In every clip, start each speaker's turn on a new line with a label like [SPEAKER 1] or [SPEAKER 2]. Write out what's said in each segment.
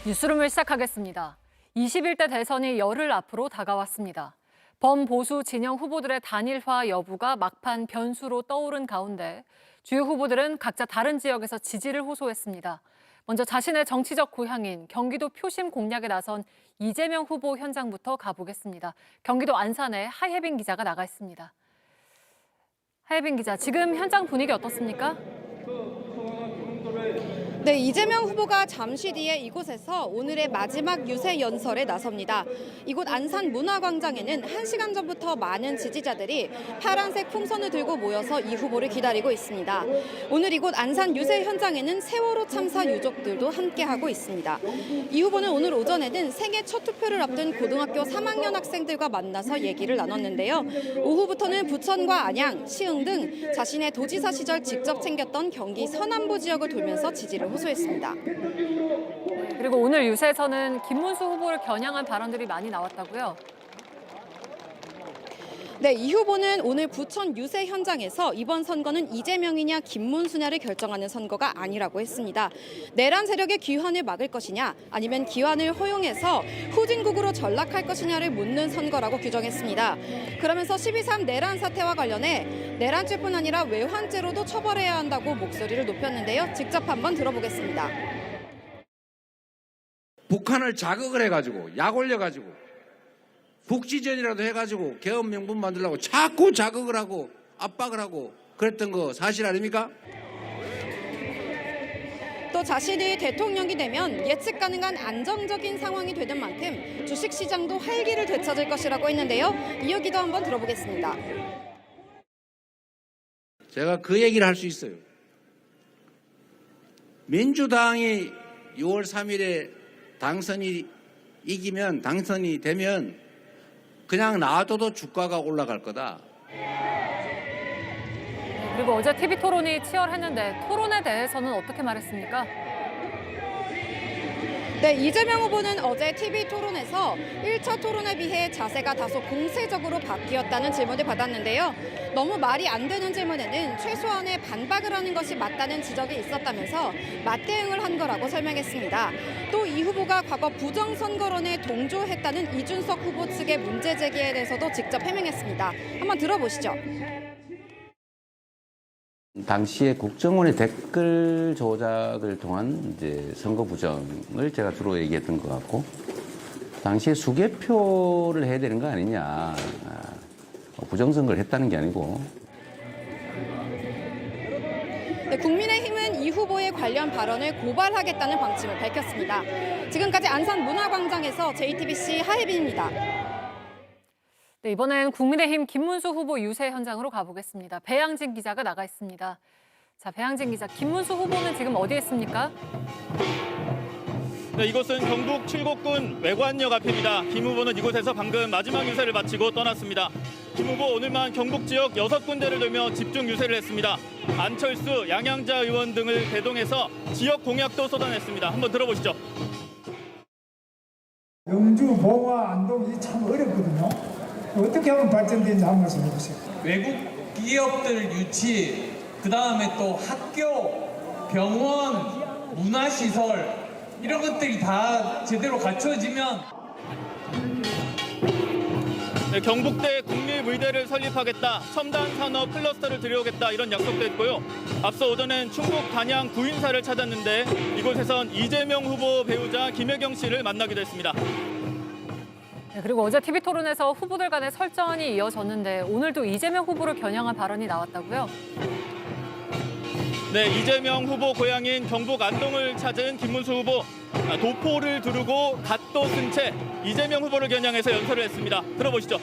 [SPEAKER 1] 뉴스룸을 시작하겠습니다. 21대 대선이 열흘 앞으로 다가왔습니다. 범보수 진영 후보들의 단일화 여부가 막판 변수로 떠오른 가운데 주요 후보들은 각자 다른 지역에서 지지를 호소했습니다. 먼저 자신의 정치적 고향인 경기도 표심 공략에 나선 이재명 후보 현장부터 가보겠습니다. 경기도 안산에 하예빈 기자가 나가 있습니다. 하예빈 기자, 지금 현장 분위기 어떻습니까?
[SPEAKER 2] 네, 이재명 후보가 잠시 뒤에 이곳에서 오늘의 마지막 유세 연설에 나섭니다. 이곳 안산 문화광장에는 1시간 전부터 많은 지지자들이 파란색 풍선을 들고 모여서 이 후보를 기다리고 있습니다. 오늘 이곳 안산 유세 현장에는 세월호 참사 유족들도 함께하고 있습니다. 이 후보는 오늘 오전에는 생애 첫 투표를 앞둔 고등학교 3학년 학생들과 만나서 얘기를 나눴는데요. 오후부터는 부천과 안양, 시흥 등 자신의 도지사 시절 직접 챙겼던 경기 서남부 지역을 돌면서 지지를 호소했습니다.
[SPEAKER 1] 그리고 오늘 유세에서는 김문수 후보를 겨냥한 발언들이 많이 나왔다고요?
[SPEAKER 2] 네, 이 후보는 오늘 부천 유세 현장에서 이번 선거는 이재명이냐 김문수냐를 결정하는 선거가 아니라고 했습니다. 내란 세력의 귀환을 막을 것이냐 아니면 귀환을 허용해서 후진국으로 전락할 것이냐를 묻는 선거라고 규정했습니다. 그러면서 12.3 내란 사태와 관련해 내란죄뿐 아니라 외환죄로도 처벌해야 한다고 목소리를 높였는데요. 직접 한번 들어보겠습니다.
[SPEAKER 3] 북한을 자극을 해가지고 약 올려가지고 국지전이라도 해가지고 개헌 명분 만들려고 자꾸 자극을 하고 압박을 하고 그랬던 거 사실 아닙니까?
[SPEAKER 2] 또 자신이 대통령이 되면 예측 가능한 안정적인 상황이 되는 만큼 주식시장도 활기를 되찾을 것이라고 했는데요. 이야기도 한번 들어보겠습니다.
[SPEAKER 3] 제가 그 얘기를 할 수 있어요. 민주당이 6월 3일에 당선이 되면 그냥 놔둬도 주가가 올라갈 거다.
[SPEAKER 1] 그리고 어제 TV 토론이 치열했는데 토론에 대해서는 어떻게 말했습니까?
[SPEAKER 2] 네, 이재명 후보는 어제 TV 토론에서 1차 토론에 비해 자세가 다소 공세적으로 바뀌었다는 질문을 받았는데요. 너무 말이 안 되는 질문에는 최소한의 반박을 하는 것이 맞다는 지적이 있었다면서 맞대응을 한 거라고 설명했습니다. 또 이 후보가 과거 부정선거론에 동조했다는 이준석 후보 측의 문제 제기에 대해서도 직접 해명했습니다. 한번 들어보시죠.
[SPEAKER 4] 당시에 국정원의 댓글 조작을 통한 이제 선거 부정을 제가 주로 얘기했던 것 같고, 당시에 수개표를 해야 되는 거 아니냐, 부정선거를 했다는 게 아니고.
[SPEAKER 2] 네, 국민의힘은 이 후보의 관련 발언을 고발하겠다는 방침을 밝혔습니다. 지금까지 안산 문화광장에서 JTBC 하예빈입니다.
[SPEAKER 1] 네, 이번엔 국민의힘 김문수 후보 유세 현장으로 가보겠습니다. 배양진 기자가 나가 있습니다. 자, 배양진 기자, 김문수 후보는 지금 어디에 있습니까?
[SPEAKER 5] 네, 이곳은 경북 칠곡군 외관역 앞입니다. 김 후보는 이곳에서 방금 마지막 유세를 마치고 떠났습니다. 김 후보 오늘만 경북 지역 6군데를 돌며 집중 유세를 했습니다. 안철수, 양양자 의원 등을 대동해서 지역 공약도 쏟아냈습니다. 한번 들어보시죠.
[SPEAKER 6] 영주, 봉화, 안동 이 참 어렵거든요. 어떻게 하면 발전되는지 한 말씀 해주세요.
[SPEAKER 7] 외국 기업들 유치, 그 다음에 또 학교, 병원, 문화시설 이런 것들이 다 제대로 갖춰지면
[SPEAKER 5] 네, 경북대 국립의대를 설립하겠다, 첨단 산업 클러스터를 들여오겠다 이런 약속도 했고요. 앞서 오전엔 충북 단양 구인사를 찾았는데 이곳에선 이재명 후보 배우자 김혜경 씨를 만나기도 했습니다.
[SPEAKER 1] 네, 그리고 어제 TV 토론에서 후보들 간의 설전이 이어졌는데 오늘도 이재명 후보를 겨냥한 발언이 나왔다고요?
[SPEAKER 5] 네, 이재명 후보 고향인 경북 안동을 찾은 김문수 후보, 도포를 두르고 갓도 쓴 채 이재명 후보를 겨냥해서 연설을 했습니다. 들어보시죠.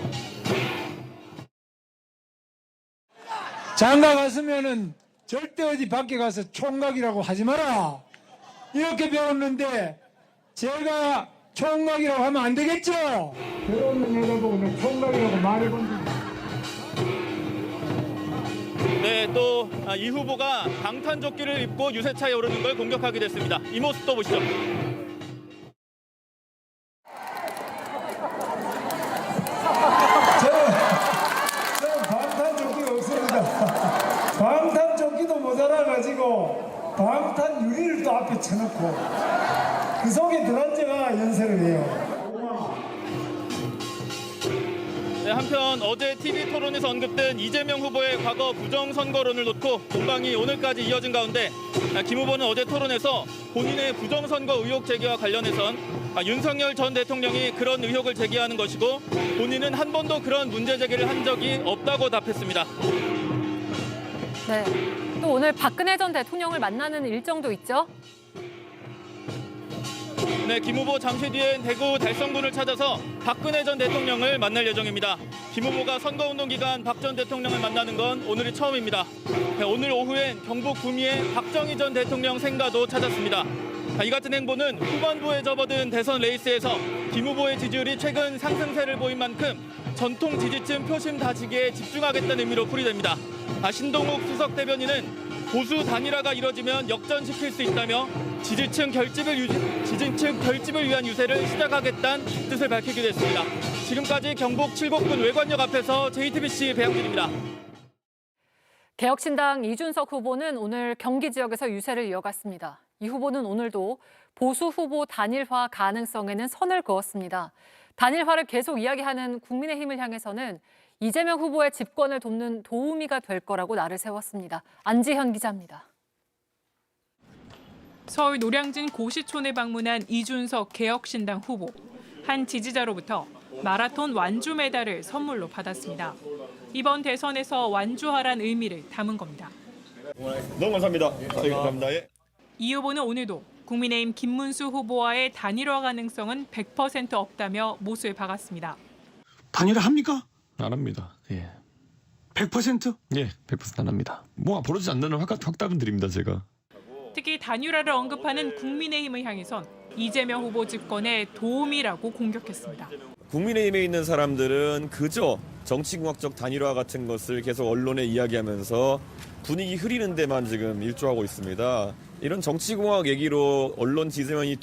[SPEAKER 6] 장가 갔으면은 절대 어디 밖에 가서 총각이라고 하지 마라. 이렇게 배웠는데 제가 총각이라고 하면 안 되겠죠? 결혼을 해가지고 내 총각이라고 말해본 적.
[SPEAKER 5] 네, 또 이 후보가 방탄조끼를 입고 유세차에 오르는 걸 공격하기도 했습니다. 이 모습도 보시죠.
[SPEAKER 6] 저는 방탄조끼가 없습니다. 방탄조끼도 모자라가지고 방탄 유리를 또 앞에 쳐놓고 그 속에 들어앉아 이래가 연설을 해요.
[SPEAKER 5] 네, 한편 어제 TV 토론에서 언급된 이재명 후보의 과거 부정선거론을 놓고 공방이 오늘까지 이어진 가운데 김 후보는 어제 토론에서 본인의 부정선거 의혹 제기와 관련해선 윤석열 전 대통령이 그런 의혹을 제기하는 것이고 본인은 한 번도 그런 문제 제기를 한 적이 없다고 답했습니다.
[SPEAKER 1] 네. 또 오늘 박근혜 전 대통령을 만나는 일정도 있죠?
[SPEAKER 5] 네, 김 후보 잠시 뒤엔 대구 달성군을 찾아서 박근혜 전 대통령을 만날 예정입니다. 김 후보가 선거운동 기간 박 전 대통령을 만나는 건 오늘이 처음입니다. 네, 오늘 오후엔 경북 구미의 박정희 전 대통령 생가도 찾았습니다. 이 같은 행보는 후반부에 접어든 대선 레이스에서 김 후보의 지지율이 최근 상승세를 보인 만큼 전통 지지층 표심 다지기에 집중하겠다는 의미로 풀이됩니다. 신동욱 수석 대변인은 보수 단일화가 이뤄지면 역전시킬 수 있다며 지지층 결집을 위한 유세를 시작하겠다는 뜻을 밝히기도 했습니다. 지금까지 경북 칠곡군 외관역 앞에서 JTBC 배영진입니다.
[SPEAKER 1] 개혁신당 이준석 후보는 오늘 경기 지역에서 유세를 이어갔습니다. 이 후보는 오늘도 보수 후보 단일화 가능성에는 선을 그었습니다. 단일화를 계속 이야기하는 국민의힘을 향해서는 이재명 후보의 집권을 돕는 도우미가 될 거라고 날을 세웠습니다. 안지현 기자입니다.
[SPEAKER 8] 서울 노량진 고시촌에 방문한 이준석 개혁신당 후보. 한 지지자로부터 마라톤 완주 메달을 선물로 받았습니다. 이번 대선에서 완주하란 의미를 담은 겁니다.
[SPEAKER 9] 너무 감사합니다. 감사합니다. 예.
[SPEAKER 8] 이 후보는 오늘도 국민의힘 김문수 후보와의 단일화 가능성은 100% 없다며 못을 박았습니다.
[SPEAKER 10] 단일화 합니까?
[SPEAKER 11] 안 합니다. 예.
[SPEAKER 10] 100%?
[SPEAKER 11] 예, 100%안 합니다. 뭐가 벌어지지 않는 확답은 드립니다, 제가.
[SPEAKER 8] 특히 단일화를 언급하는 국민의힘을 향해선 이재명 후보 집권의 도움이라고 공격했습니다.
[SPEAKER 9] 국민의힘에 있는 사람들은 그저 정치공학적 단일화 같은 것을 계속 언론에 이야기하면서 분위기 흐리는 데만 지금 일조하고 있습니다. 이런 정치공학 얘기로 언론 지지면이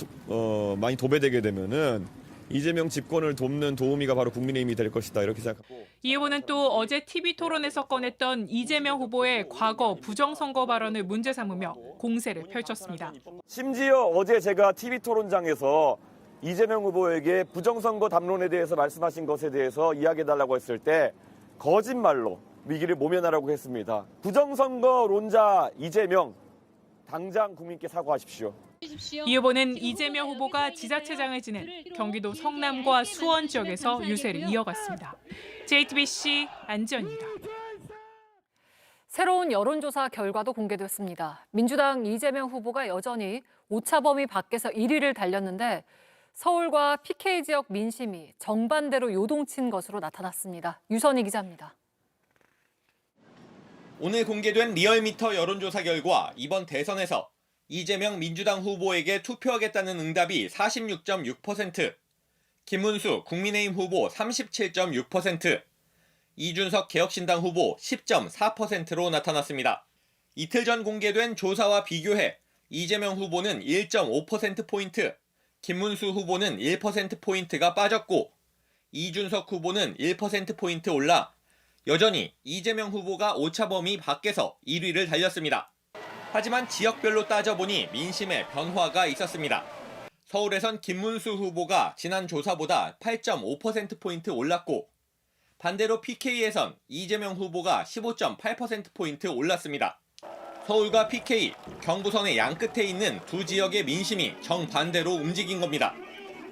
[SPEAKER 9] 많이 도배되게 되면은 이재명 집권을 돕는 도우미가 바로 국민의힘이 될 것이다 이렇게 생각하고.
[SPEAKER 8] 이 후보는 또 어제 TV 토론에서 꺼냈던 이재명 후보의 과거 부정선거 발언을 문제 삼으며 공세를 펼쳤습니다.
[SPEAKER 9] 심지어 어제 제가 TV 토론장에서 이재명 후보에게 부정선거 담론에 대해서 말씀하신 것에 대해서 이야기해달라고 했을 때 거짓말로 위기를 모면하라고 했습니다. 부정선거론자 이재명, 당장 국민께 사과하십시오.
[SPEAKER 8] 이 후보는 이재명 후보가 지자체장을 지낸 경기도 성남과 수원 지역에서 유세를 이어갔습니다. JTBC 안지연입니다.
[SPEAKER 1] 새로운 여론조사 결과도 공개됐습니다. 민주당 이재명 후보가 여전히 오차범위 밖에서 1위를 달렸는데 서울과 PK 지역 민심이 정반대로 요동친 것으로 나타났습니다. 유선희 기자입니다.
[SPEAKER 12] 오늘 공개된 리얼미터 여론조사 결과 이번 대선에서 이재명 민주당 후보에게 투표하겠다는 응답이 46.6%, 김문수 국민의힘 후보 37.6%, 이준석 개혁신당 후보 10.4%로 나타났습니다. 이틀 전 공개된 조사와 비교해 이재명 후보는 1.5%포인트, 김문수 후보는 1%포인트가 빠졌고 이준석 후보는 1%포인트 올라 여전히 이재명 후보가 오차범위 밖에서 1위를 달렸습니다. 하지만 지역별로 따져보니 민심에 변화가 있었습니다. 서울에선 김문수 후보가 지난 조사보다 8.5%포인트 올랐고 반대로 PK에선 이재명 후보가 15.8%포인트 올랐습니다. 서울과 PK, 경부선의 양끝에 있는 두 지역의 민심이 정반대로 움직인 겁니다.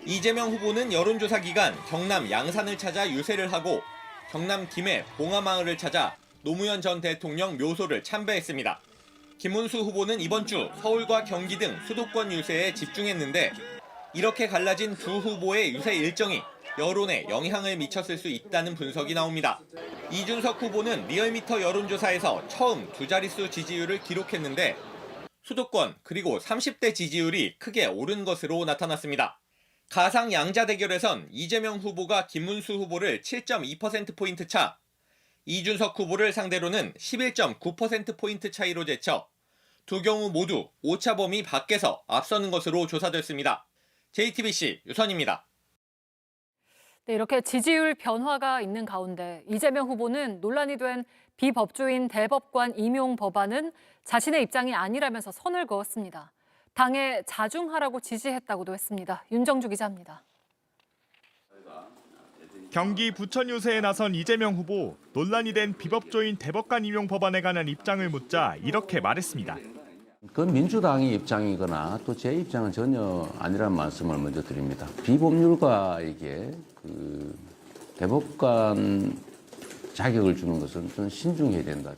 [SPEAKER 12] 이재명 후보는 여론조사 기간 경남 양산을 찾아 유세를 하고 경남 김해 봉하마을을 찾아 노무현 전 대통령 묘소를 참배했습니다. 김문수 후보는 이번 주 서울과 경기 등 수도권 유세에 집중했는데 이렇게 갈라진 두 후보의 유세 일정이 여론에 영향을 미쳤을 수 있다는 분석이 나옵니다. 이준석 후보는 리얼미터 여론조사에서 처음 두 자릿수 지지율을 기록했는데 수도권 그리고 30대 지지율이 크게 오른 것으로 나타났습니다. 가상 양자 대결에선 이재명 후보가 김문수 후보를 7.2%포인트 차, 이준석 후보를 상대로는 11.9%포인트 차이로 제쳐 두 경우 모두 오차범위 밖에서 앞서는 것으로 조사됐습니다. JTBC 유선입니다.
[SPEAKER 1] 네, 이렇게 지지율 변화가 있는 가운데 이재명 후보는 논란이 된 비법조인 대법관 임용 법안은 자신의 입장이 아니라면서 선을 그었습니다. 당에 자중하라고 지시했다고도 했습니다. 윤정주 기자입니다.
[SPEAKER 5] 경기 부천 유세에 나선 이재명 후보, 논란이 된 비법조인 대법관 임용 법안에 관한 입장을 묻자 이렇게 말했습니다.
[SPEAKER 4] 그건 민주당의 입장이거나 또 제 입장은 전혀 아니란 말씀을 먼저 드립니다. 비법률가에게 대법관 자격을 주는 것은 좀 신중해야 된다.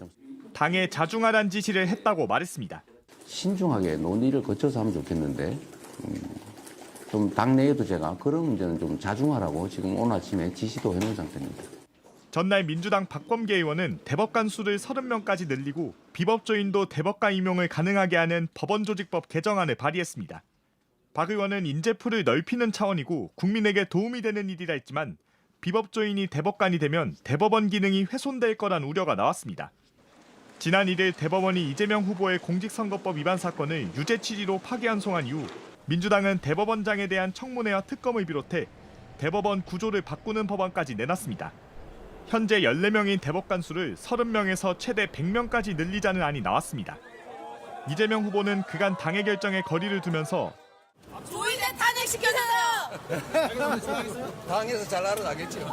[SPEAKER 5] 당에 자중하라는 지시를 했다고 말했습니다.
[SPEAKER 4] 신중하게 논의를 거쳐서 하면 좋겠는데 좀 당내에도 제가 그런 문제는 좀 자중하라고 지금 오늘 아침에 지시도 해놓은 상태입니다.
[SPEAKER 5] 전날 민주당 박범계 의원은 대법관 수를 30명까지 늘리고 비법조인도 대법관 임용을 가능하게 하는 법원조직법 개정안을 발의했습니다. 박 의원은 인재풀을 넓히는 차원이고 국민에게 도움이 되는 일이라 했지만 비법조인이 대법관이 되면 대법원 기능이 훼손될 거란 우려가 나왔습니다. 지난 1일 대법원이 이재명 후보의 공직선거법 위반 사건을 유죄 취지로 파기환송한 이후 민주당은 대법원장에 대한 청문회와 특검을 비롯해 대법원 구조를 바꾸는 법안까지 내놨습니다. 현재 14명인 대법관 수를 30명에서 최대 100명까지 늘리자는 안이 나왔습니다. 이재명 후보는 그간 당의 결정에 거리를 두면서
[SPEAKER 13] 조이대 탄핵시켜주세요.
[SPEAKER 3] 당에서 잘 알아나겠죠.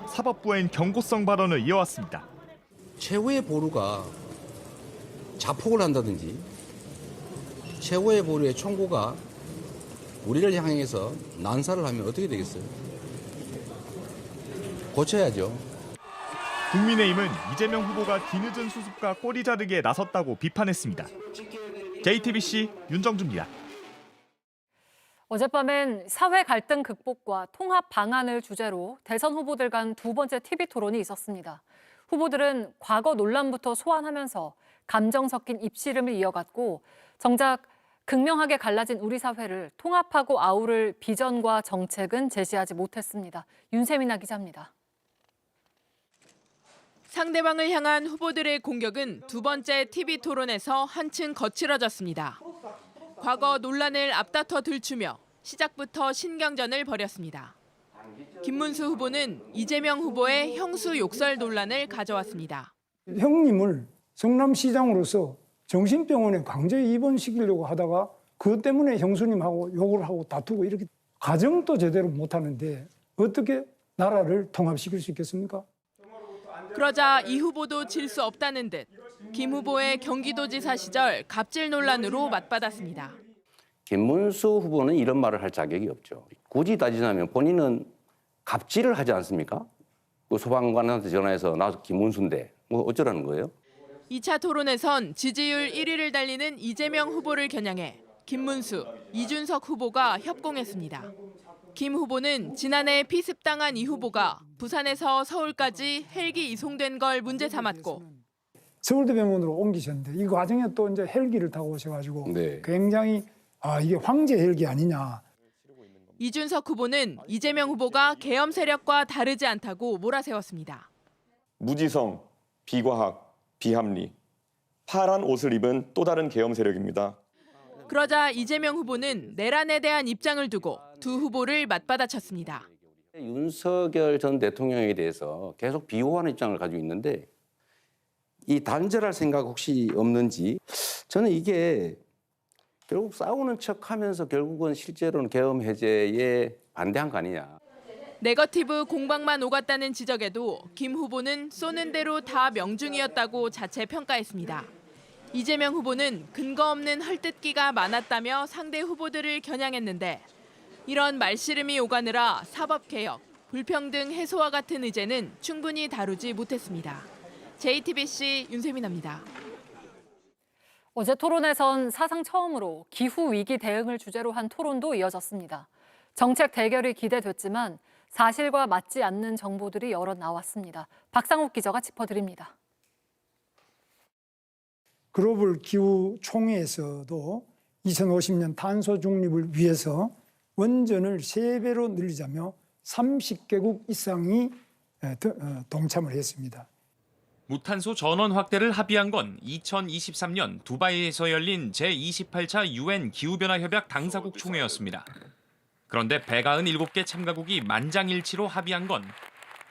[SPEAKER 5] 사법부엔 경고성 발언을 이어왔습니다.
[SPEAKER 3] 최후의 보루가 자폭을 한다든지 최후의 보루의 총구가 우리를 향해서 난사를 하면 어떻게 되겠어요? 고쳐야죠.
[SPEAKER 5] 국민의힘은 이재명 후보가 뒤늦은 수습과 꼬리 자르기에 나섰다고 비판했습니다. JTBC 윤정주입니다.
[SPEAKER 1] 어젯밤엔 사회 갈등 극복과 통합 방안을 주제로 대선 후보들 간 두 번째 TV 토론이 있었습니다. 후보들은 과거 논란부터 소환하면서 감정 섞인 입씨름을 이어갔고 정작 극명하게 갈라진 우리 사회를 통합하고 아우를 비전과 정책은 제시하지 못했습니다. 윤세민아 기자입니다.
[SPEAKER 8] 상대방을 향한 후보들의 공격은 두 번째 TV 토론에서 한층 거칠어졌습니다. 과거 논란을 앞다퉈 들추며 시작부터 신경전을 벌였습니다. 김문수 후보는 이재명 후보의 형수 욕설 논란을 가져왔습니다.
[SPEAKER 6] 형님을 성남시장으로서 정신병원에 강제 입원시키려고 하다가 그것 때문에 형수님하고 욕을 하고 다투고 이렇게 가정도 제대로 못하는데 어떻게 나라를 통합시킬 수 있겠습니까?
[SPEAKER 8] 그러자 이 후보도 질 수 없다는 듯 김 후보의 경기도지사 시절 갑질 논란으로 맞받았습니다.
[SPEAKER 4] 김문수 후보는 이런 말을 할 자격이 없죠. 굳이 따지자면 본인은 갑질을 하지 않습니까? 그 소방관한테 전화해서 나 김문수인데 뭐 어쩌라는 거예요?
[SPEAKER 8] 2차 토론에선 지지율 1위를 달리는 이재명 후보를 겨냥해 김문수, 이준석 후보가 협공했습니다. 김 후보는 지난해 피습당한 이 후보가 부산에서 서울까지 헬기 이송된 걸 문제 삼았고
[SPEAKER 6] 서울대병원으로 옮기셨는데 이 과정에 또 이제 헬기를 타고 오셔가지고
[SPEAKER 4] 네.
[SPEAKER 6] 굉장히 이게 황제 헬기 아니냐.
[SPEAKER 8] 이준석 후보는 이재명 후보가 계엄 세력과 다르지 않다고 몰아세웠습니다.
[SPEAKER 9] 무지성, 비과학, 비합리, 파란 옷을 입은 또 다른 계엄 세력입니다.
[SPEAKER 8] 그러자 이재명 후보는 내란에 대한 입장을 두고 두 후보를 맞받아쳤습니다.
[SPEAKER 4] 윤석열 전 대통령에 대해서 계속 비호하는 입장을 가지고 있는데 이 단절할 생각 혹시 없는지 저는 이게 결국 싸우는 척하면서 결국은 실제로는 계엄 해제에 반대한 거 아니냐.
[SPEAKER 8] 네거티브 공방만 오갔다는 지적에도 김 후보는 쏘는 대로 다 명중이었다고 자체 평가했습니다. 이재명 후보는 근거 없는 헐뜯기가 많았다며 상대 후보들을 겨냥했는데 이런 말씨름이 오가느라 사법개혁, 불평등 해소와 같은 의제는 충분히 다루지 못했습니다. JTBC 윤세민아입니다.
[SPEAKER 1] 어제 토론에선 사상 처음으로 기후위기 대응을 주제로 한 토론도 이어졌습니다. 정책 대결이 기대됐지만 사실과 맞지 않는 정보들이 여러 나왔습니다. 박상욱 기자가 짚어드립니다.
[SPEAKER 6] 글로벌 기후 총회에서도 2050년 탄소 중립을 위해서 원전을 3배로 늘리자며 30개국 이상이 동참을 했습니다.
[SPEAKER 14] 무탄소 전원 확대를 합의한 건 2023년 두바이에서 열린 제28차 UN 기후변화협약 당사국 총회였습니다. 그런데 197개 참가국이 만장일치로 합의한 건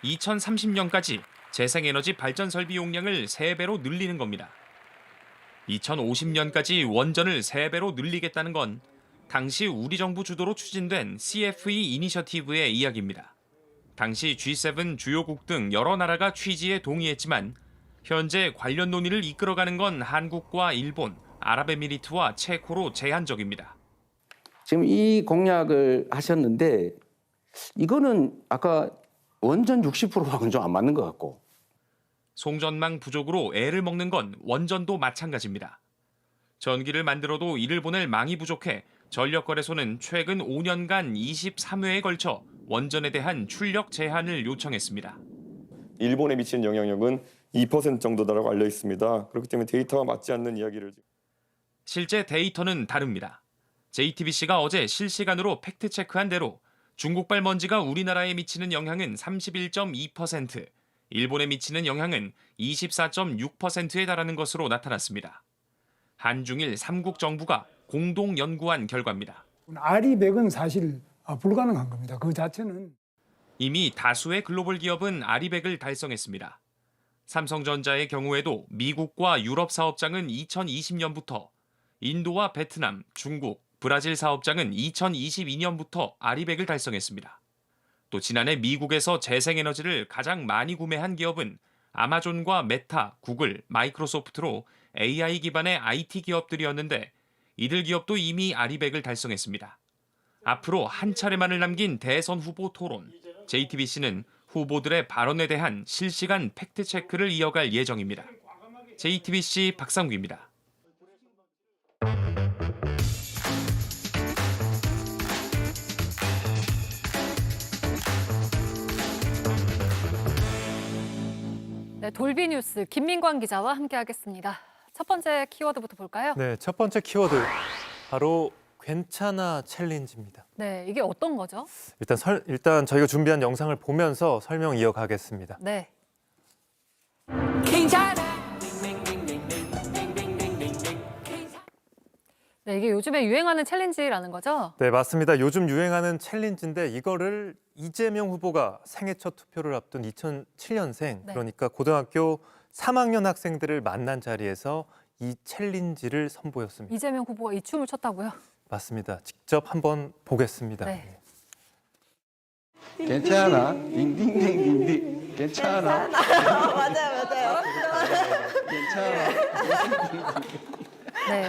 [SPEAKER 14] 2030년까지 재생에너지 발전 설비 용량을 3배로 늘리는 겁니다. 2050년까지 원전을 3배로 늘리겠다는 건 당시 우리 정부 주도로 추진된 CFE 이니셔티브의 이야기입니다. 당시 G7 주요국 등 여러 나라가 취지에 동의했지만 현재 관련 논의를 이끌어가는 건 한국과 일본, 아랍에미리트와 체코로 제한적입니다.
[SPEAKER 4] 지금 이 공약을 하셨는데 이거는 아까 원전 60%하고는 좀 안 맞는 것 같고.
[SPEAKER 14] 송전망 부족으로 애를 먹는 건 원전도 마찬가지입니다. 전기를 만들어도 이를 보낼 망이 부족해 전력거래소는 최근 5년간 23회에 걸쳐 원전에 대한 출력 제한을 요청했습니다.
[SPEAKER 9] 일본에 미치는 영향력은 2% 정도다라고 알려 있습니다. 그렇기 때문에 데이터가 맞지 않는 이야기를.
[SPEAKER 14] 실제 데이터는 다릅니다. JTBC가 어제 실시간으로 팩트체크한 대로 중국발 먼지가 우리나라에 미치는 영향은 31.2%, 일본에 미치는 영향은 24.6%에 달하는 것으로 나타났습니다. 한중일 3국 정부가 공동 연구한 결과입니다.
[SPEAKER 6] 아리백은 사실 불가능한 겁니다. 그 자체는.
[SPEAKER 14] 이미 다수의 글로벌 기업은 아리백을 달성했습니다. 삼성전자의 경우에도 미국과 유럽 사업장은 2020년부터, 인도와 베트남, 중국, 브라질 사업장은 2022년부터 아리백을 달성했습니다. 또 지난해 미국에서 재생에너지를 가장 많이 구매한 기업은 아마존과 메타, 구글, 마이크로소프트로 AI 기반의 IT 기업들이었는데 이들 기업도 이미 아리백을 달성했습니다. 앞으로 한 차례만을 남긴 대선 후보 토론, JTBC는 후보들의 발언에 대한 실시간 팩트체크를 이어갈 예정입니다. JTBC 박상규입니다.
[SPEAKER 1] 네, 돌비 뉴스 김민광 기자와 함께하겠습니다. 첫 번째 키워드부터 볼까요?
[SPEAKER 13] 네, 첫 번째 키워드 바로 괜찮아 챌린지입니다.
[SPEAKER 1] 네, 이게 어떤 거죠?
[SPEAKER 13] 일단 저희가 준비한 영상을 보면서 설명 이어가겠습니다.
[SPEAKER 1] 네. 네, 이게 요즘에 유행하는 챌린지라는 거죠?
[SPEAKER 13] 네, 맞습니다. 요즘 유행하는 챌린지인데 이거를 이재명 후보가 생애 첫 투표를 앞둔 2007년생,
[SPEAKER 1] 네.
[SPEAKER 13] 그러니까 고등학교 3학년 학생들을 만난 자리에서 이 챌린지를 선보였습니다.
[SPEAKER 1] 이재명 후보가 이 춤을 췄다고요?
[SPEAKER 13] 맞습니다. 직접 한번 보겠습니다.
[SPEAKER 1] 네.
[SPEAKER 4] 괜찮아. 딩딩딩딩딩. 괜찮아.
[SPEAKER 15] 맞아요.
[SPEAKER 4] 괜찮아.
[SPEAKER 1] 네.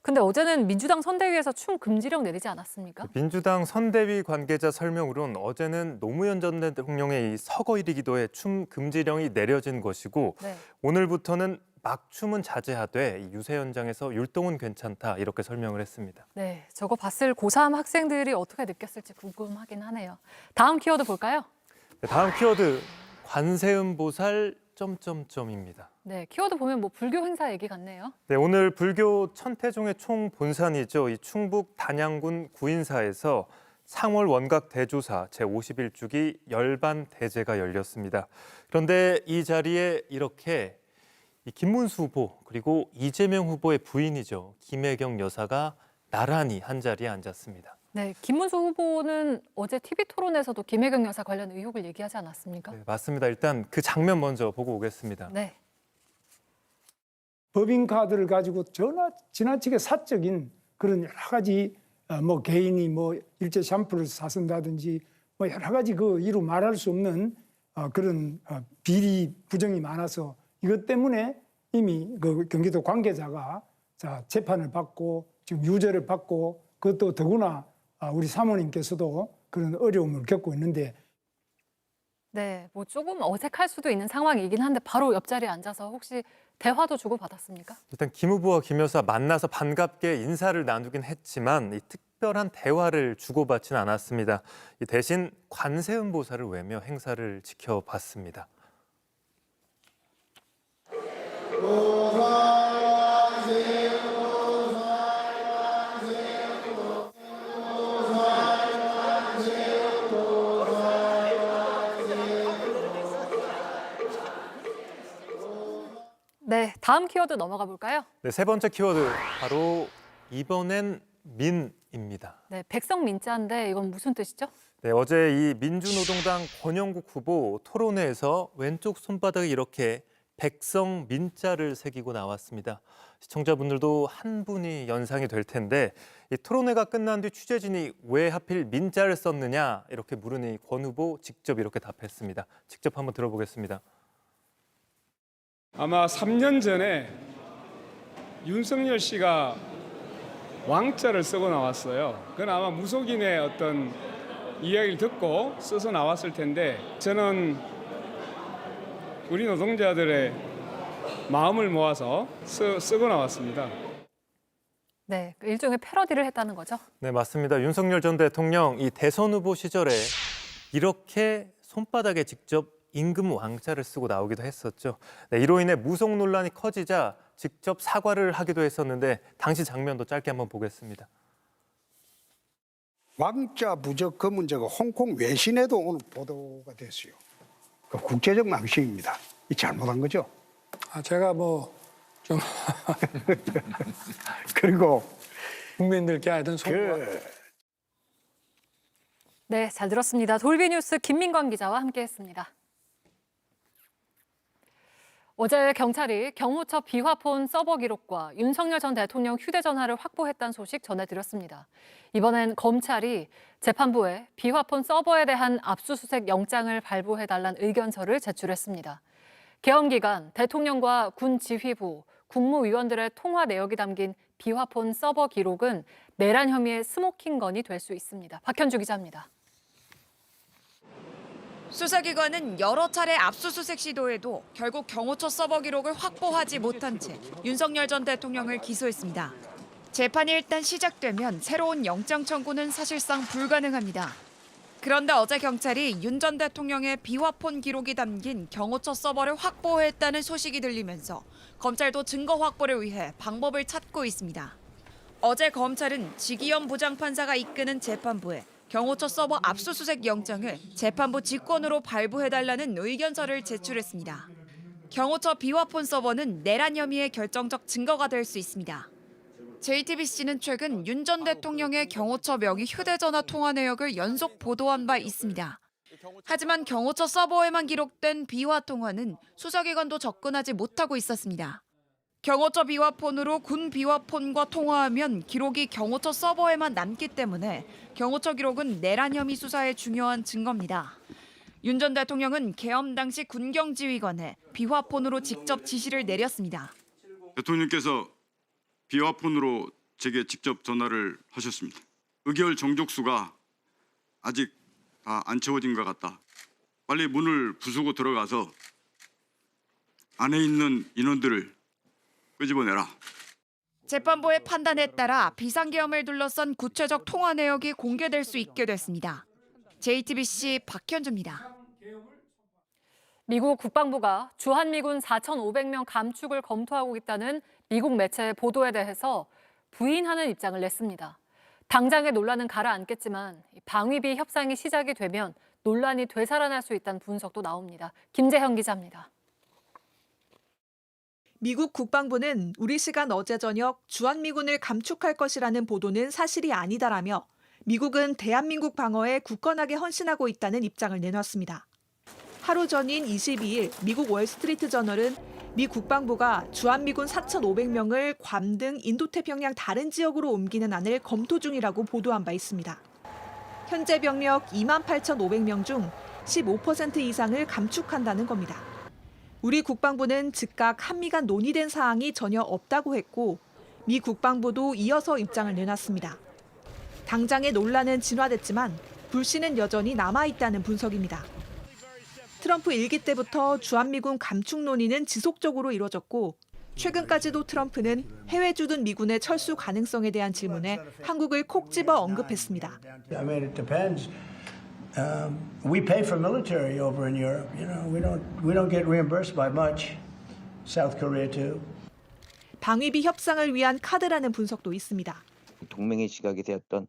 [SPEAKER 1] 근데 어제는 민주당 선대위에서 춤 금지령 내리지 않았습니까?
[SPEAKER 13] 민주당 선대위 관계자 설명으로는 어제는 노무현 전 대통령의 이 서거일이기도해 춤 금지령이 내려진 것이고
[SPEAKER 1] 네.
[SPEAKER 13] 오늘부터는 막춤은 자제하되 이 유세 현장에서 율동은 괜찮다 이렇게 설명을 했습니다.
[SPEAKER 1] 네, 저거 봤을 고3 학생들이 어떻게 느꼈을지 궁금하긴 하네요. 다음 키워드 볼까요?
[SPEAKER 13] 네, 다음 키워드 관세음보살 점점점입니다.
[SPEAKER 1] 네, 키워드 보면 뭐 불교 행사 얘기 같네요.
[SPEAKER 13] 네, 오늘 불교 천태종의 총본산이죠. 이 충북 단양군 구인사에서 상월 원각 대조사 제51주기 열반 대제가 열렸습니다. 그런데 이 자리에 이렇게 김문수 후보 그리고 이재명 후보의 부인이죠. 김혜경 여사가 나란히 한 자리에 앉았습니다.
[SPEAKER 1] 네, 김문수 후보는 어제 TV토론에서도 김혜경 여사 관련 의혹을 얘기하지 않았습니까?
[SPEAKER 13] 네, 맞습니다. 일단 그 장면 먼저 보고 오겠습니다.
[SPEAKER 1] 네.
[SPEAKER 6] 법인카드를 가지고 지나치게 사적인 그런 여러 가지 뭐 개인이 뭐 일제 샴푸를 사쓴다든지 뭐 여러 가지 그 이루 말할 수 없는 그런 비리 부정이 많아서 이것 때문에 이미 그 경기도 관계자가 재판을 받고 지금 유죄를 받고 그것도 더구나 우리 사모님께서도 그런 어려움을 겪고 있는데
[SPEAKER 1] 네, 뭐 조금 어색할 수도 있는 상황이긴 한데 바로 옆자리에 앉아서 혹시 대화도 주고받았습니까?
[SPEAKER 13] 일단 김 후보와 김 여사 만나서 반갑게 인사를 나누긴 했지만 이 특별한 대화를 주고받지는 않았습니다. 대신 관세음보살을 외며 행사를 지켜봤습니다.
[SPEAKER 1] 네, 다음 키워드 넘어가 볼까요?
[SPEAKER 13] 네, 세 번째 키워드 바로 이번엔 민입니다.
[SPEAKER 1] 네, 백성 민자인데 이건 무슨 뜻이죠?
[SPEAKER 13] 네, 어제 이 민주노동당 권영국 후보 토론회에서 왼쪽 손바닥에 이렇게 백성 민자를 새기고 나왔습니다. 시청자분들도 한 분이 연상이 될 텐데 이 토론회가 끝난 뒤 취재진이 왜 하필 민자를 썼느냐 이렇게 물으니 권 후보 직접 이렇게 답했습니다. 직접 한번 들어보겠습니다.
[SPEAKER 6] 아마 3년 전에 윤석열 씨가 왕자를 쓰고 나왔어요. 그건 아마 무속인의 어떤 이야기를 듣고 써서 나왔을 텐데 저는 우리 노동자들의 마음을 모아서 쓰고 나왔습니다.
[SPEAKER 1] 네, 일종의 패러디를 했다는 거죠.
[SPEAKER 13] 네, 맞습니다. 윤석열 전 대통령 이 대선 후보 시절에 이렇게 손바닥에 직접 임금 왕자를 쓰고 나오기도 했었죠. 네, 이로 인해 무속 논란이 커지자 직접 사과를 하기도 했었는데 당시 장면도 짧게 한번 보겠습니다.
[SPEAKER 10] 왕자 부적 그 문제가 홍콩 외신에도 오늘 보도가 됐어요. 그 국제적 망신입니다. 이 잘못한 거죠.
[SPEAKER 6] 제가 좀
[SPEAKER 10] 그리고
[SPEAKER 6] 국민들께 하여튼
[SPEAKER 1] 네, 잘 들었습니다. 돌비뉴스 김민광 기자와 함께했습니다. 어제 경찰이 경호처 비화폰 서버 기록과 윤석열 전 대통령 휴대전화를 확보했다는 소식 전해드렸습니다. 이번엔 검찰이 재판부에 비화폰 서버에 대한 압수수색 영장을 발부해달라는 의견서를 제출했습니다. 계엄 기간 대통령과 군 지휘부, 국무위원들의 통화 내역이 담긴 비화폰 서버 기록은 내란 혐의의 스모킹건이 될 수 있습니다. 박현주 기자입니다.
[SPEAKER 16] 수사기관은 여러 차례 압수수색 시도에도 결국 경호처 서버 기록을 확보하지 못한 채 윤석열 전 대통령을 기소했습니다. 재판이 일단 시작되면 새로운 영장 청구는 사실상 불가능합니다. 그런데 어제 경찰이 윤 전 대통령의 비화폰 기록이 담긴 경호처 서버를 확보했다는 소식이 들리면서 검찰도 증거 확보를 위해 방법을 찾고 있습니다. 어제 검찰은 지기현 부장판사가 이끄는 재판부에 경호처 서버 압수수색 영장을 재판부 직권으로 발부해달라는 의견서를 제출했습니다. 경호처 비화폰 서버는 내란 혐의의 결정적 증거가 될 수 있습니다. JTBC는 최근 윤 전 대통령의 경호처 명의 휴대전화 통화 내역을 연속 보도한 바 있습니다. 하지만 경호처 서버에만 기록된 비화 통화는 수사기관도 접근하지 못하고 있었습니다. 경호처 비화폰으로 군 비화폰과 통화하면 기록이 경호처 서버에만 남기 때문에 경호처 기록은 내란 혐의 수사에 중요한 증거입니다. 윤 전 대통령은 계엄 당시 군경지휘관에 비화폰으로 직접 지시를 내렸습니다.
[SPEAKER 17] 대통령께서 비화폰으로 제게 직접 전화를 하셨습니다. 의결 정족수가 아직 다 안 채워진 것 같다. 빨리 문을 부수고 들어가서 안에 있는 인원들을 끄집어내라.
[SPEAKER 16] 재판부의 판단에 따라 비상계엄을 둘러싼 구체적 통화 내역이 공개될 수 있게 됐습니다. JTBC 박현주입니다.
[SPEAKER 1] 미국 국방부가 주한미군 4,500명 감축을 검토하고 있다는 미국 매체의 보도에 대해서 부인하는 입장을 냈습니다. 당장의 논란은 가라앉겠지만 방위비 협상이 시작이 되면 논란이 되살아날 수 있다는 분석도 나옵니다. 김재현 기자입니다.
[SPEAKER 18] 미국 국방부는 우리 시간 어제 저녁 주한미군을 감축할 것이라는 보도는 사실이 아니다라며 미국은 대한민국 방어에 굳건하게 헌신하고 있다는 입장을 내놨습니다. 하루 전인 22일 미국 월스트리트 저널은 미 국방부가 주한미군 4,500명을 괌 등 인도태평양 다른 지역으로 옮기는 안을 검토 중이라고 보도한 바 있습니다. 현재 병력 28,500명 중 15% 이상을 감축한다는 겁니다. 우리 국방부는 즉각 한미 간 논의된 사항이 전혀 없다고 했고 미 국방부도 이어서 입장을 내놨습니다. 당장의 논란은 진화됐지만 불씨는 여전히 남아있다는 분석입니다. 트럼프 일기 때부터 주한미군 감축 논의는 지속적으로 이뤄졌고 최근까지도 트럼프는 해외 주둔 미군의 철수 가능성에 대한 질문에 한국을 콕 집어 언급했습니다.
[SPEAKER 19] We pay for military over in Europe. You know, we don't get reimbursed by much. South Korea too.
[SPEAKER 18] 방위비 협상을 위한 카드라는 분석도 있습니다.
[SPEAKER 20] 동맹의 시각이 되었던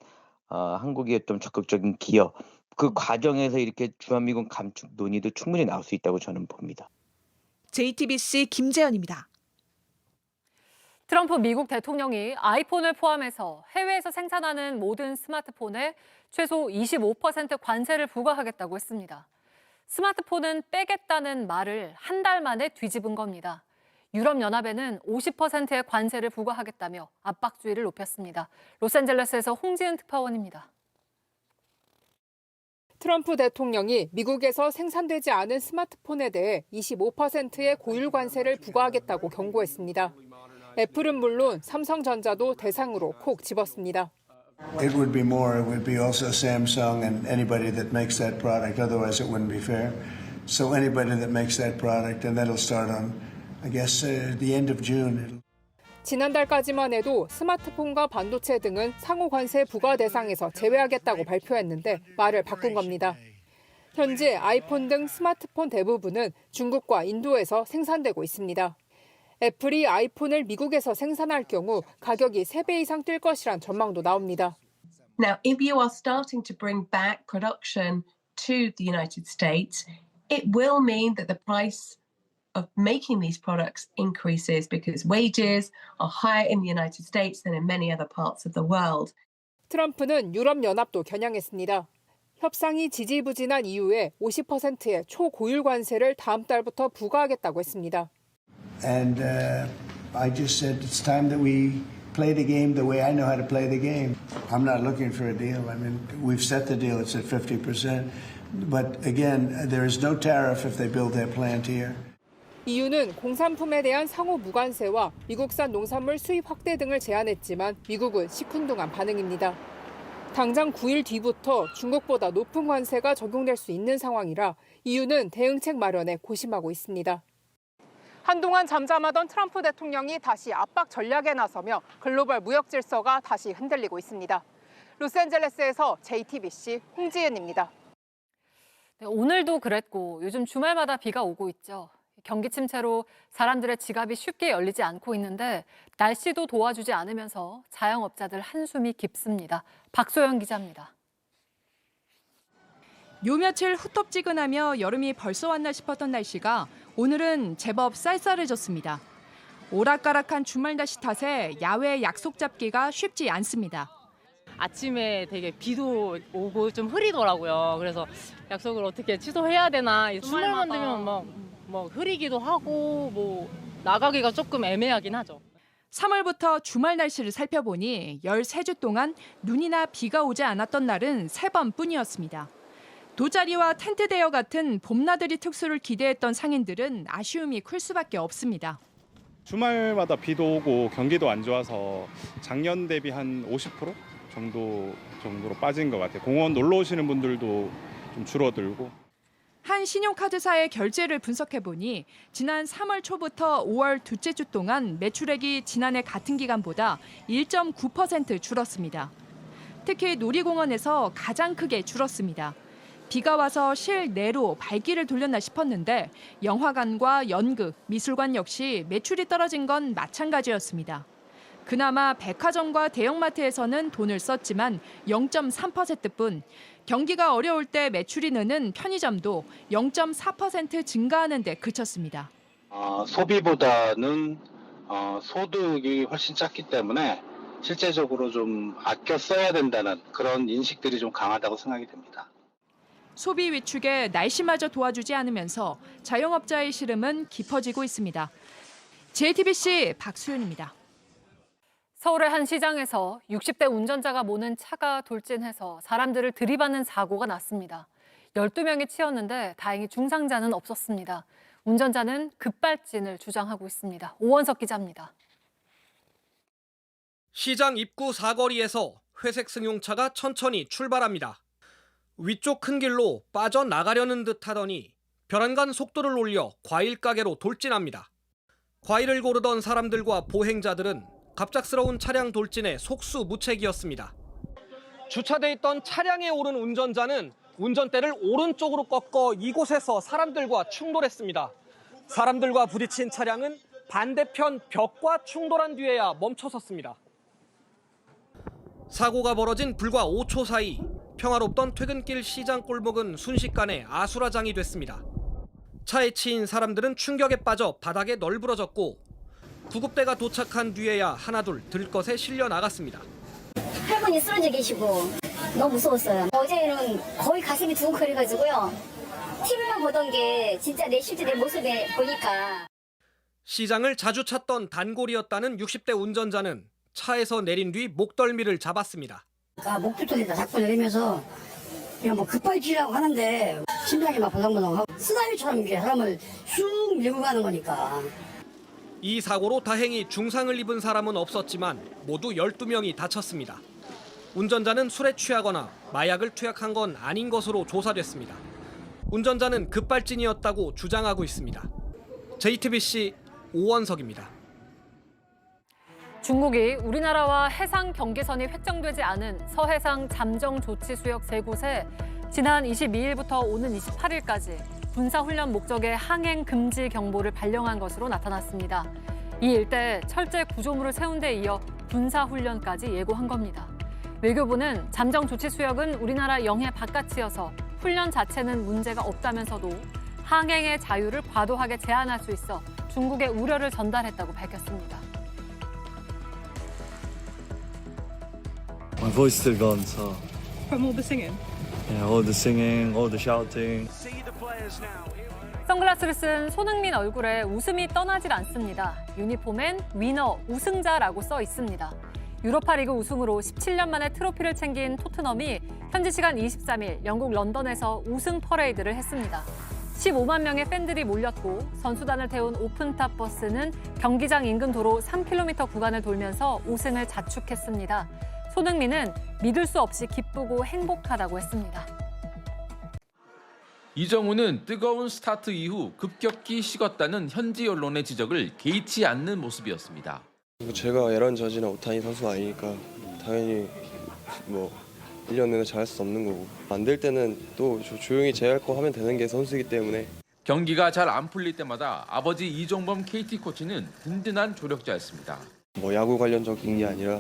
[SPEAKER 20] 한국의 좀 적극적인 기여, 그 과정에서 이렇게 주한미군 감축 논의도 충분히 나올 수 있다고 저는 봅니다.
[SPEAKER 18] JTBC 김재현입니다.
[SPEAKER 1] 트럼프 미국 대통령이 아이폰을 포함해서 해외에서 생산하는 모든 스마트폰에 최소 25% 관세를 부과하겠다고 했습니다. 스마트폰은 빼겠다는 말을 한 달 만에 뒤집은 겁니다. 유럽연합에는 50%의 관세를 부과하겠다며 압박주의를 높였습니다. 로스앤젤레스에서 홍지은 특파원입니다.
[SPEAKER 21] 트럼프 대통령이 미국에서 생산되지 않은 스마트폰에 대해 25%의 고율 관세를 부과하겠다고 경고했습니다. 애플은 물론 삼성전자도 대상으로 콕 집었습니다.
[SPEAKER 19] It would be more. It would be also Samsung and anybody that makes that product. Otherwise, it wouldn't be fair. So anybody that makes that product, and that'll start on, I guess, the end of June.
[SPEAKER 21] 지난달까지만 해도 스마트폰과 반도체 등은 상호 관세 부과 대상에서 제외하겠다고 발표했는데 말을 바꾼 겁니다. 현재 아이폰 등 스마트폰 대부분은 중국과 인도에서 생산되고 있습니다. 애플이 아이폰을 미국에서 생산할 경우 가격이 3배 이상 뛸 것이란 전망도 나옵니다.
[SPEAKER 22] Now, if you are starting to bring back production to the United States, it will mean that the price of making these products increases because wages are higher in the United States than in many other parts of the world.
[SPEAKER 21] 트럼프는 유럽연합도 겨냥했습니다. 협상이 지지부진한 이후에 50%의 초고율 관세를 다음 달부터 부과하겠다고 했습니다.
[SPEAKER 19] And I just said it's time that we play the game the way I know how to play the game. I'm not looking for a deal. I mean, we've set the deal. It's at 50%. But again, there is no tariff if they build their plant here.
[SPEAKER 21] EU는 공산품에 대한 상호 무관세와 미국산 농산물 수입 확대 등을 제안했지만 미국은 시큰둥한 반응입니다. 당장 9일 뒤부터 중국보다 높은 관세가 적용될 수 있는 상황이라 EU는 대응책 마련에 고심하고 있습니다. 한동안 잠잠하던 트럼프 대통령이 다시 압박 전략에 나서며 글로벌 무역 질서가 다시 흔들리고 있습니다. 로스앤젤레스에서 JTBC 홍지은입니다.
[SPEAKER 1] 네, 오늘도 그랬고 요즘 주말마다 비가 오고 있죠. 경기 침체로 사람들의 지갑이 쉽게 열리지 않고 있는데 날씨도 도와주지 않으면서 자영업자들 한숨이 깊습니다. 박소영 기자입니다.
[SPEAKER 23] 요 며칠 후텁지근하며 여름이 벌써 왔나 싶었던 날씨가 오늘은 제법 쌀쌀해졌습니다. 오락가락한 주말 날씨 탓에 야외 약속 잡기가 쉽지 않습니다.
[SPEAKER 24] 아침에 되게 비도 오고 좀 흐리더라고요. 그래서 약속을 어떻게 취소해야 되나. 주말만 되면 막 흐리기도 하고 뭐 나가기가 조금 애매하긴 하죠.
[SPEAKER 23] 3월부터 주말 날씨를 살펴보니 13주 동안 눈이나 비가 오지 않았던 날은 3번뿐이었습니다. 돗자리와 텐트 대여 같은 봄나들이 특수를 기대했던 상인들은 아쉬움이 클 수밖에 없습니다.
[SPEAKER 25] 주말마다 비도 오고 경기도 안 좋아서 작년 대비 한 50% 정도로 빠진 것 같아요. 공원 놀러 오시는 분들도 좀 줄어들고.
[SPEAKER 23] 한 신용카드사의 결제를 분석해보니 지난 3월 초부터 5월 둘째 주 동안 매출액이 지난해 같은 기간보다 1.9% 줄었습니다. 특히 놀이공원에서 가장 크게 줄었습니다. 비가 와서 실내로 발길을 돌렸나 싶었는데 영화관과 연극, 미술관 역시 매출이 떨어진 건 마찬가지였습니다. 그나마 백화점과 대형마트에서는 돈을 썼지만 0.3%뿐, 경기가 어려울 때 매출이 느는 편의점도 0.4% 증가하는 데 그쳤습니다.
[SPEAKER 26] 소비보다는 소득이 훨씬 작기 때문에 실제적으로 좀 아껴 써야 된다는 그런 인식들이 좀 강하다고 생각이 됩니다.
[SPEAKER 23] 소비 위축에 날씨마저 도와주지 않으면서 자영업자의 시름은 깊어지고 있습니다. JTBC 박수윤입니다.
[SPEAKER 1] 서울의 한 시장에서 60대 운전자가 모는 차가 돌진해서 사람들을 들이받는 사고가 났습니다. 12명이 치였는데 다행히 중상자는 없었습니다. 운전자는 급발진을 주장하고 있습니다. 오원석 기자입니다.
[SPEAKER 27] 시장 입구 사거리에서 회색 승용차가 천천히 출발합니다. 위쪽 큰 길로 빠져나가려는 듯 하더니 벼랑간 속도를 올려 과일 가게로 돌진합니다. 과일을 고르던 사람들과 보행자들은 갑작스러운 차량 돌진에 속수무책이었습니다. 주차돼 있던 차량에 오른 운전자는 운전대를 오른쪽으로 꺾어 이곳에서 사람들과 충돌했습니다. 사람들과 부딪힌 차량은 반대편 벽과 충돌한 뒤에야 멈춰섰습니다. 사고가 벌어진 불과 5초 사이 평화롭던 퇴근길 시장 골목은 순식간에 아수라장이 됐습니다. 차에 치인 사람들은 충격에 빠져 바닥에 널브러졌고 구급대가 도착한 뒤에야 하나둘 들것에 실려 나갔습니다.
[SPEAKER 28] 할머니 쓰러져 계시고 너무 무서웠어요. 어제는 거의 가슴이 두근거려가지고요.
[SPEAKER 2] TV만 보던 게 진짜 내 실제 내 모습에 보니까.
[SPEAKER 27] 시장을 자주 찾던 단골이었다는 60대 운전자는 차에서 내린 뒤 목덜미를 잡았습니다.
[SPEAKER 2] 목줄통에다 자꾸 내리면서 그냥 뭐 급발진이라고 하는데 심장이 막 보성보성하고 쓰나미처럼 이렇게 사람을 쑥 밀고 가는 거니까.
[SPEAKER 27] 이 사고로 다행히 중상을 입은 사람은 없었지만 모두 12명이 다쳤습니다. 운전자는 술에 취하거나 마약을 투약한 건 아닌 것으로 조사됐습니다. 운전자는 급발진이었다고 주장하고 있습니다. JTBC 오원석입니다.
[SPEAKER 1] 중국이 우리나라와 해상 경계선이 획정되지 않은 서해상 잠정 조치 수역 3곳에 지난 22일부터 오는 28일까지 군사훈련 목적의 항행 금지 경보를 발령한 것으로 나타났습니다. 이 일대에 철제 구조물을 세운 데 이어 군사훈련까지 예고한 겁니다. 외교부는 잠정 조치 수역은 우리나라 영해 바깥이어서 훈련 자체는 문제가 없다면서도 항행의 자유를 과도하게 제한할 수 있어 중국의 우려를 전달했다고 밝혔습니다.
[SPEAKER 3] My voice still gone, so.
[SPEAKER 21] From all the singing?
[SPEAKER 3] Yeah, all the singing, all the shouting.
[SPEAKER 1] 선글라스를 쓴 손흥민 얼굴에 웃음이 떠나질 않습니다. 유니폼엔 위너, 우승자라고 써 있습니다. 유로파 리그 우승으로 17년 만에 트로피를 챙긴 토트넘이 현지 시간 23일 영국 런던에서 우승 퍼레이드를 했습니다. 15만 명의 팬들이 몰렸고 선수단을 태운 오픈탑 버스는 경기장 인근 도로 3km 구간을 돌면서 우승을 자축했습니다. 손흥민은 믿을 수 없이 기쁘고 행복하다고 했습니다.
[SPEAKER 5] 이정우는 뜨거운 스타트 이후 급격히 식었다는 현지 언론의 지적을 개의치 않는 모습이었습니다.
[SPEAKER 7] 제가 에런 저지나 오타니 선수가 아니니까 당연히 1년 내내 잘할 수 없는 거고 안 될 때는 또 조용히 제 할 거 하면 되는 게 선수이기 때문에.
[SPEAKER 5] 경기가 잘 안 풀릴 때마다 아버지 이종범 KT 코치는 든든한 조력자였습니다.
[SPEAKER 7] 야구 관련적인 게 아니라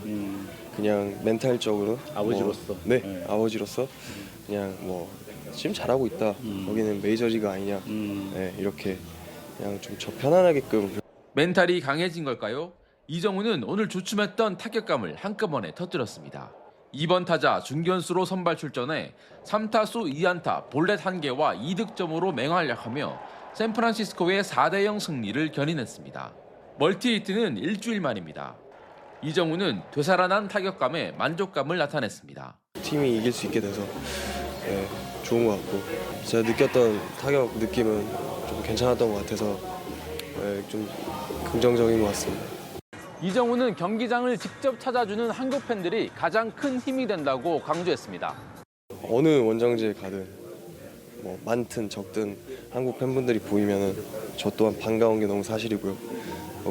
[SPEAKER 7] 그냥 멘탈적으로
[SPEAKER 8] 아버지로서
[SPEAKER 7] 네, 아버지로서 그냥 지금 잘하고 있다. 여기는 메이저리그 아니냐. 네, 이렇게 그냥 좀 저 편안하게끔.
[SPEAKER 5] 멘탈이 강해진 걸까요? 이정우는 오늘 주춤했던 타격감을 한꺼번에 터뜨렸습니다. 2번 타자 중견수로 선발 출전해 3타수 2안타 볼넷 1개와 2득점으로 맹활약하며 샌프란시스코의 4대0 승리를 견인했습니다. 멀티히트는 일주일 만입니다. 이정우는 되살아난 타격감에 만족감을 나타냈습니다.
[SPEAKER 7] 팀이 이길 수 있게 돼서 좋은 것 같고 제가 느꼈던 타격 느낌은 좀 괜찮았던 것 같아서 좀 긍정적인 것 같습니다.
[SPEAKER 5] 이정우는 경기장을 직접 찾아주는 한국 팬들이 가장 큰 힘이 된다고 강조했습니다.
[SPEAKER 7] 어느 원정지에 가든 많든 적든 한국 팬분들이 보이면 저 또한 반가운 게 너무 사실이고요.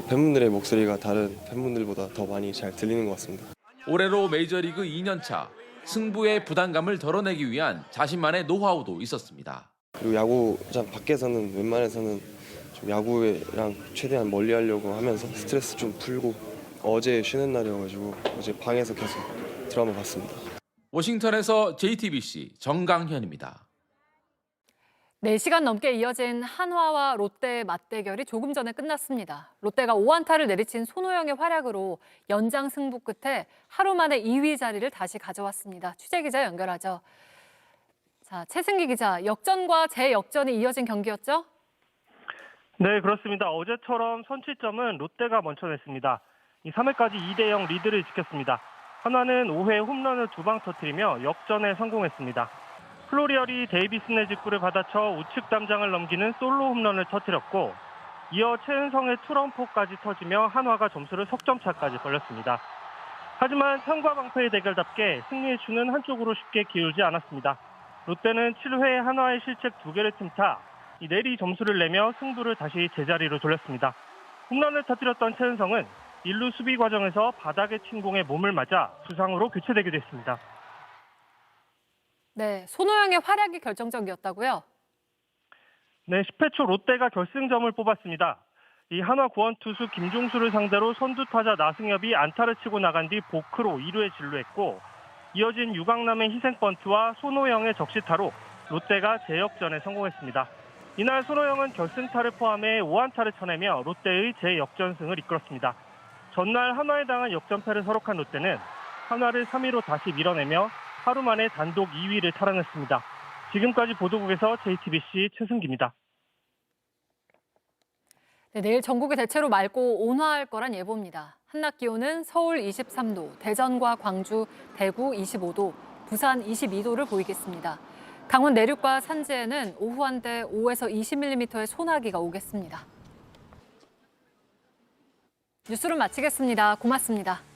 [SPEAKER 7] 팬분들의 목소리가 다른 팬분들보다 더 많이 잘 들리는 것 같습니다.
[SPEAKER 5] 올해로 메이저리그 2년차, 승부의 부담감을 덜어내기 위한 자신만의 노하우도 있었습니다.
[SPEAKER 7] 그리고 야구장 밖에서는 웬만해서는 좀 야구랑 최대한 멀리 하려고 하면서 스트레스 좀 풀고 어제 쉬는 날이어가지고 어제 방에서 계속 드라마 봤습니다.
[SPEAKER 5] 워싱턴에서 JTBC 정강현입니다.
[SPEAKER 1] 4시간 넘게 이어진 한화와 롯데의 맞대결이 조금 전에 끝났습니다. 롯데가 5안타를 내리친 손호영의 활약으로 연장 승부 끝에 하루 만에 2위 자리를 다시 가져왔습니다. 취재 기자 연결하죠. 자, 최승기 기자, 역전과 재역전이 이어진 경기였죠?
[SPEAKER 11] 네, 그렇습니다. 어제처럼 선취점은 롯데가 먼저 냈습니다. 3회까지 2대0 리드를 지켰습니다. 한화는 5회 홈런을 2방 터뜨리며 역전에 성공했습니다. 플로리얼이 데이비슨의 직구를 받아쳐 우측 담장을 넘기는 솔로 홈런을 터뜨렸고 이어 최은성의 투런포까지 터지며 한화가 점수를 석점차까지 벌렸습니다. 하지만 편과 방패의 대결답게 승리의 추는 한쪽으로 쉽게 기울지 않았습니다. 롯데는 7회에 한화의 실책 2개를 틈타 내리 점수를 내며 승부를 다시 제자리로 돌렸습니다. 홈런을 터뜨렸던 최은성은 1루 수비 과정에서 바닥에 친 공에 몸을 맞아 부상으로 교체되기도 했습니다.
[SPEAKER 1] 네, 손호영의 활약이 결정적이었다고요?
[SPEAKER 11] 네, 10회 초 롯데가 결승점을 뽑았습니다. 이 한화 구원 투수 김종수를 상대로 선두 타자 나승엽이 안타를 치고 나간 뒤 보크로 2루에 진루했고 이어진 유강남의 희생 번트와 손호영의 적시타로 롯데가 재역전에 성공했습니다. 이날 손호영은 결승타를 포함해 5안타를 쳐내며 롯데의 재역전승을 이끌었습니다. 전날 한화에 당한 역전패를 서록한 롯데는 한화를 3위로 다시 밀어내며 하루 만에 단독 2위를 탈환했습니다. 지금까지 보도국에서 JTBC 최승기입니다.
[SPEAKER 1] 네, 내일 전국이 대체로 맑고 온화할 거란 예보입니다. 한낮 기온은 서울 23도, 대전과 광주, 대구 25도, 부산 22도를 보이겠습니다. 강원 내륙과 산지에는 오후 한때 5에서 20mm의 소나기가 오겠습니다. 뉴스를 마치겠습니다. 고맙습니다.